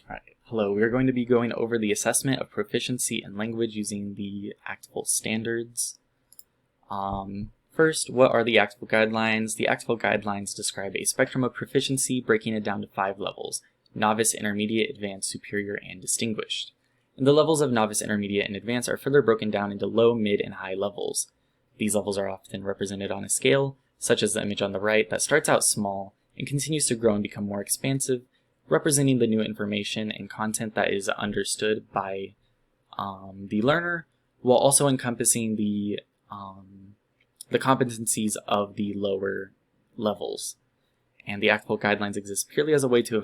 Alright, hello. We are going to be going over the assessment of proficiency in language using the ACTFL standards. First, what are the ACTFL guidelines? The ACTFL guidelines describe a spectrum of proficiency, breaking it down to 5 levels: novice, intermediate, advanced, superior, and distinguished. And the levels of novice, intermediate, and advanced are further broken down into low, mid, and high levels. These levels are often represented on a scale, such as the image on the right, that starts out small and continues to grow and become more expansive, representing the new information and content that is understood by the learner, while also encompassing the competencies of the lower levels. And the ACTFL guidelines exist purely as a way to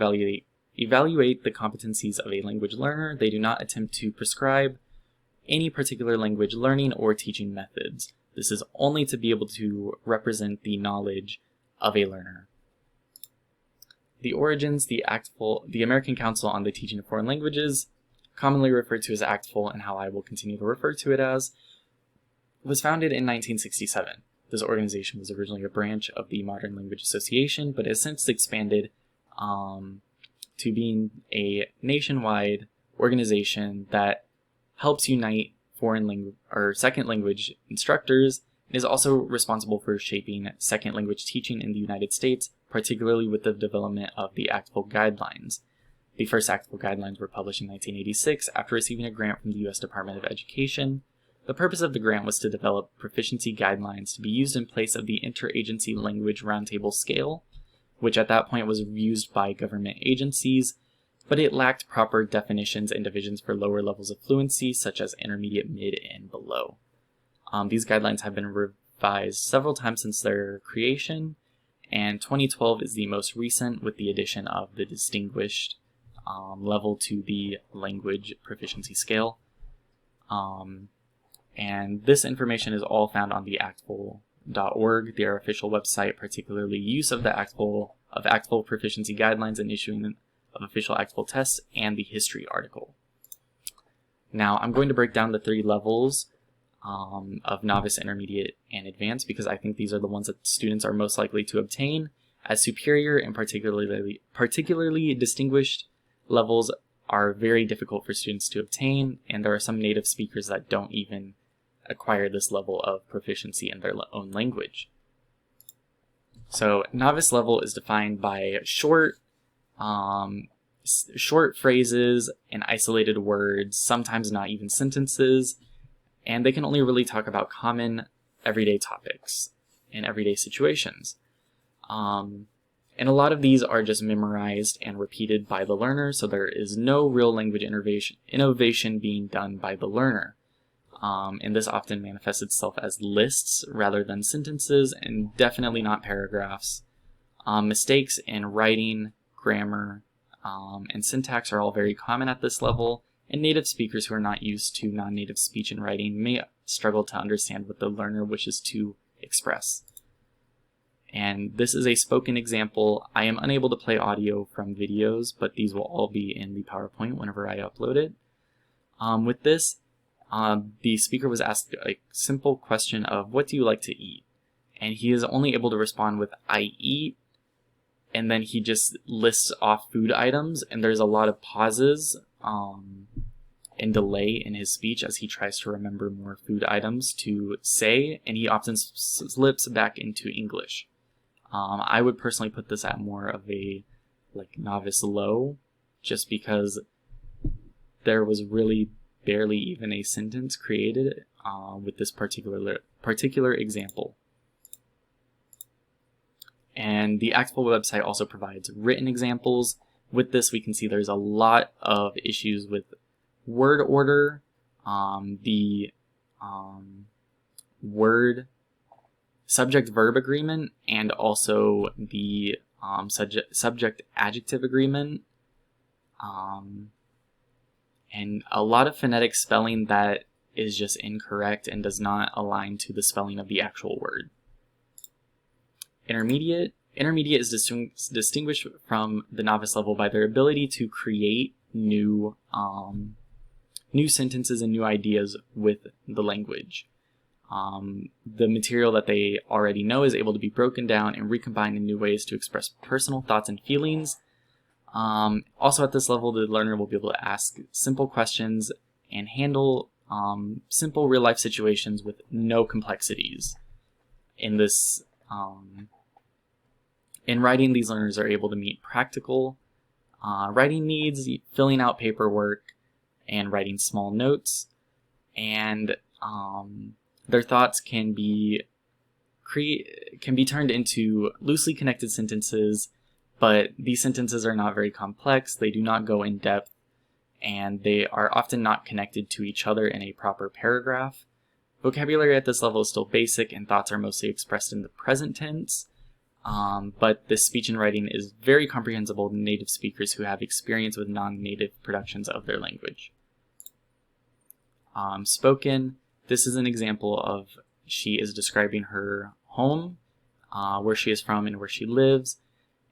evaluate the competencies of a language learner. They do not attempt to prescribe any particular language learning or teaching methods. This is only to be able to represent the knowledge of a learner. The origins: the American Council on the Teaching of Foreign Languages, commonly referred to as ACTFL and how I will continue to refer to it as, was founded in 1967. This organization was originally a branch of the Modern Language Association, but has since expanded to being a nationwide organization that helps unite foreign language or second language instructors, and is also responsible for shaping second language teaching in the United States, particularly with the development of the ACTFL guidelines. The first ACTFL guidelines were published in 1986 after receiving a grant from the U.S. Department of Education. The purpose of the grant was to develop proficiency guidelines to be used in place of the Interagency Language Roundtable Scale, which at that point was used by government agencies, but it lacked proper definitions and divisions for lower levels of fluency, such as intermediate, mid, and below. These guidelines have been revised several times since their creation, and 2012 is the most recent, with the addition of the distinguished level to the language proficiency scale. And this information is all found on the ACTFL.org, their official website, particularly use of the ACTFL proficiency guidelines and issuing of official ACTFL tests, and the history article. Now, I'm going to break down the 3 levels of novice, intermediate, and advanced, because I think these are the ones that students are most likely to obtain, as superior and particularly distinguished levels are very difficult for students to obtain, and there are some native speakers that don't even acquire this level of proficiency in their own language. So, novice level is defined by short phrases and isolated words, sometimes not even sentences, and they can only really talk about common everyday topics in everyday situations. And a lot of these are just memorized and repeated by the learner, so there is no real language innovation being done by the learner. And this often manifests itself as lists rather than sentences, and definitely not paragraphs. Mistakes in writing, grammar, and syntax are all very common at this level, and native speakers who are not used to non-native speech and writing may struggle to understand what the learner wishes to express. And this is a spoken example. I am unable to play audio from videos, but these will all be in the PowerPoint whenever I upload it. With this, the speaker was asked a simple question of, "What do you like to eat?" And he is only able to respond with, "I eat," and then he just lists off food items, and there's a lot of pauses and delay in his speech as he tries to remember more food items to say, and he often slips back into English. I would personally put this at more of a novice low, just because there was really barely even a sentence created with this particular example. And the ACTFL website also provides written examples. With this, we can see there's a lot of issues with word order, the word subject-verb agreement, and also the subject-adjective agreement, and a lot of phonetic spelling that is just incorrect and does not align to the spelling of the actual word. Intermediate is distinguished from the novice level by their ability to create new sentences and new ideas with the language. The material that they already know is able to be broken down and recombined in new ways to express personal thoughts and feelings. Also at this level, the learner will be able to ask simple questions and handle simple real-life situations with no complexities. In writing, these learners are able to meet practical writing needs, filling out paperwork, and writing small notes, and their thoughts can be turned into loosely connected sentences, but these sentences are not very complex, they do not go in depth, and they are often not connected to each other in a proper paragraph. Vocabulary at this level is still basic, and thoughts are mostly expressed in the present tense, but this speech and writing is very comprehensible to native speakers who have experience with non-native productions of their language. Spoken, this is an example of she is describing her home, where she is from and where she lives,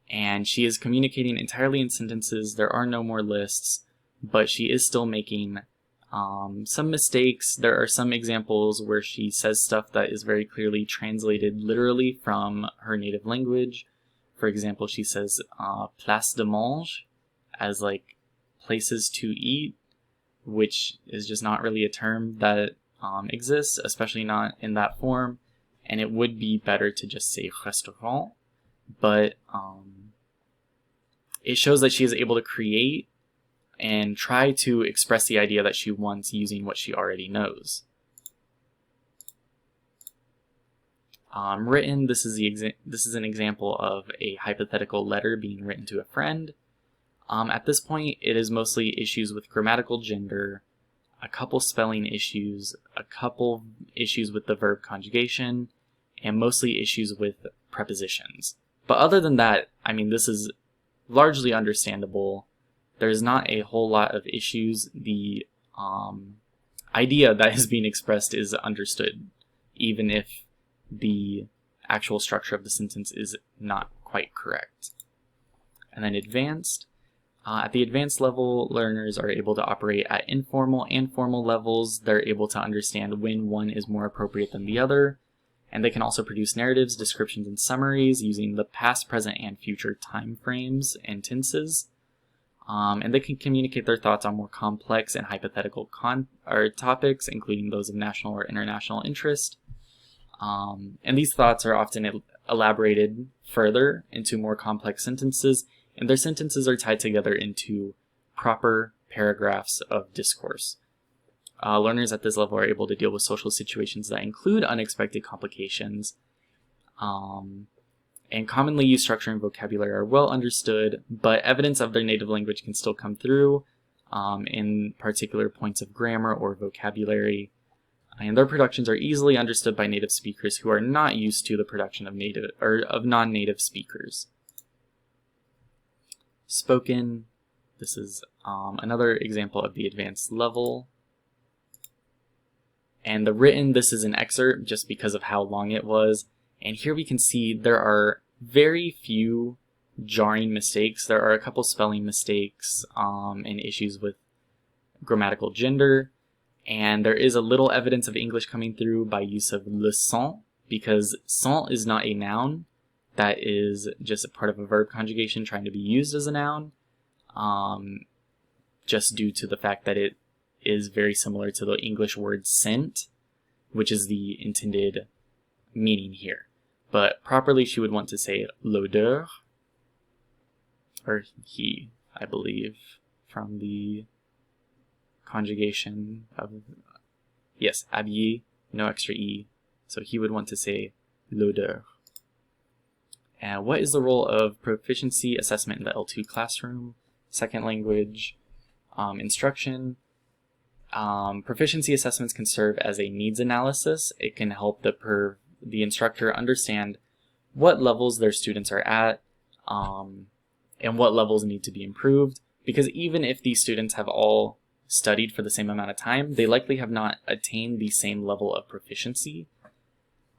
and she is communicating entirely in sentences. There are no more lists, but she is still making some mistakes. There are some examples where she says stuff that is very clearly translated literally from her native language. For example, she says place de manger as like places to eat, which is just not really a term that exists, especially not in that form, and it would be better to just say restaurant, but it shows that she is able to create and try to express the idea that she wants using what she already knows. Written, this is an example of a hypothetical letter being written to a friend. At this point, it is mostly issues with grammatical gender, a couple spelling issues, a couple issues with the verb conjugation, and mostly issues with prepositions. But other than that, I mean, this is largely understandable. There's not a whole lot of issues. The idea that is being expressed is understood, even if the actual structure of the sentence is not quite correct. And then advanced. At the advanced level, learners are able to operate at informal and formal levels. They're able to understand when one is more appropriate than the other. And they can also produce narratives, descriptions, and summaries using the past, present, and future time frames and tenses. And they can communicate their thoughts on more complex and hypothetical topics, including those of national or international interest. And these thoughts are often elaborated further into more complex sentences, and their sentences are tied together into proper paragraphs of discourse. Learners at this level are able to deal with social situations that include unexpected complications, and commonly used structure and vocabulary are well understood, but evidence of their native language can still come through in particular points of grammar or vocabulary, and their productions are easily understood by native speakers who are not used to the production of non-native speakers. Spoken, this is another example of the advanced level. And the written, this is an excerpt just because of how long it was. And here we can see there are very few jarring mistakes. There are a couple spelling mistakes and issues with grammatical gender. And there is a little evidence of English coming through by use of le sont, because sont is not a noun. That is just a part of a verb conjugation trying to be used as a noun, just due to the fact that it is very similar to the English word sent, which is the intended meaning here. But properly, she would want to say l'odeur, or he, I believe, from the conjugation of, yes, habillé, no extra e, so he would want to say l'odeur. And what is the role of proficiency assessment in the L2 classroom? Second language instruction. Proficiency assessments can serve as a needs analysis. It can help the instructor understand what levels their students are at and what levels need to be improved. Because even if these students have all studied for the same amount of time, they likely have not attained the same level of proficiency.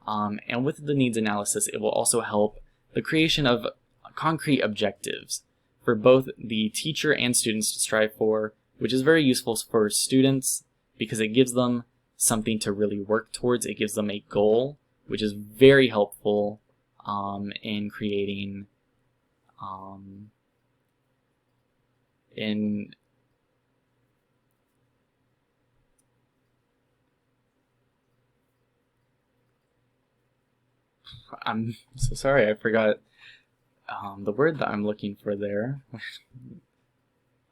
And with the needs analysis, it will also help the creation of concrete objectives for both the teacher and students to strive for, which is very useful for students because it gives them something to really work towards. It gives them a goal, which is very helpful in creating I'm so sorry, I forgot the word that I'm looking for there.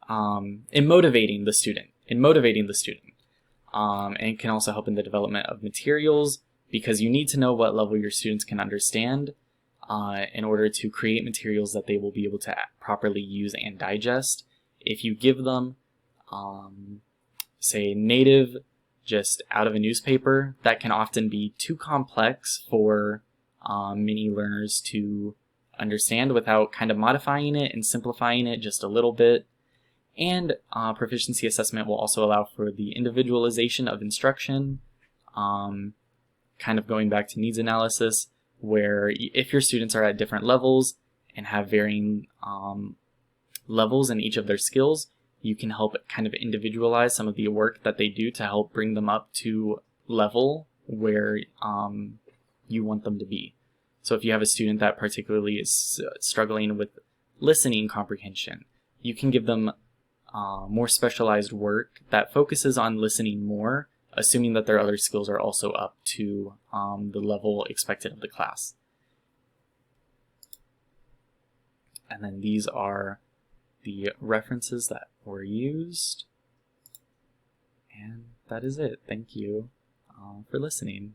In motivating the student. And it can also help in the development of materials, because you need to know what level your students can understand in order to create materials that they will be able to properly use and digest. If you give them, say, native just out of a newspaper, that can often be too complex for many learners to understand without kind of modifying it and simplifying it just a little bit. And proficiency assessment will also allow for the individualization of instruction, kind of going back to needs analysis, where if your students are at different levels and have varying levels in each of their skills, you can help kind of individualize some of the work that they do to help bring them up to level where you want them to be. So if you have a student that particularly is struggling with listening comprehension, you can give them more specialized work that focuses on listening more, assuming that their other skills are also up to the level expected of the class. And then these are the references that were used. And that is it. Thank you for listening.